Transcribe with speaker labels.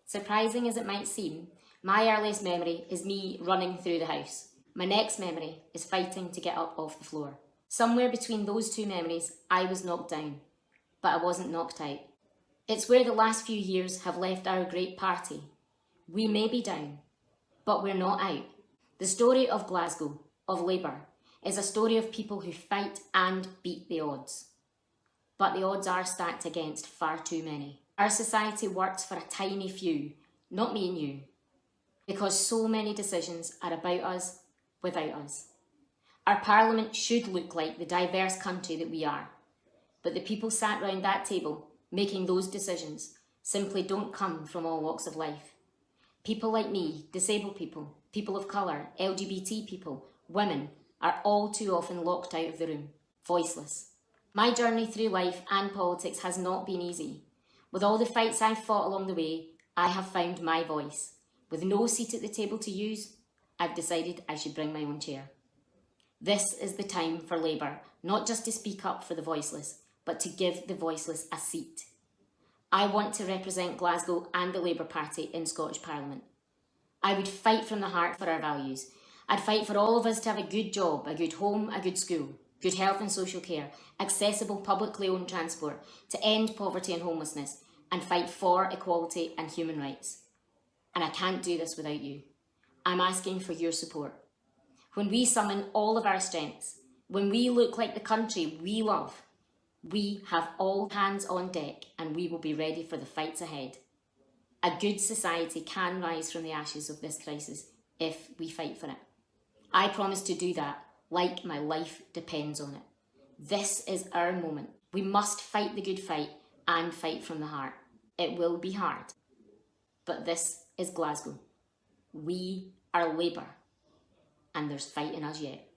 Speaker 1: Surprising as it might seem, my earliest memory is me running through the house. My next memory is fighting to get up off the floor. Somewhere between those two memories, I was knocked down, but I wasn't knocked out. It's where the last few years have left our great party. We may be down, but we're not out. The story of Glasgow, of Labour, is a story of people who fight and beat the odds. But the odds are stacked against far too many. Our society works for a tiny few, not me and you, because so many decisions are about us, without us. Our parliament should look like the diverse country that we are, but the people sat round that table making those decisions simply don't come from all walks of life. People like me, disabled people, people of colour, LGBT people, women, are all too often locked out of the room, voiceless. My journey through life and politics has not been easy. With all the fights I've fought along the way, I have found my voice. With no seat at the table to use, I've decided I should bring my own chair. This is the time for Labour, not just to speak up for the voiceless, but to give the voiceless a seat. I want to represent Glasgow and the Labour Party in Scottish Parliament. I would fight from the heart for our values. I'd fight for all of us to have a good job, a good home, a good school, good health and social care, accessible publicly owned transport, to end poverty and homelessness, and fight for equality and human rights. And I can't do this without you. I'm asking for your support. When we summon all of our strengths, when we look like the country we love, we have all hands on deck and we will be ready for the fights ahead. A good society can rise from the ashes of this crisis if we fight for it. I promise to do that like my life depends on it. This is our moment. We must fight the good fight and fight from the heart. It will be hard, but this is Glasgow. We are Labour, and there's fight in us yet.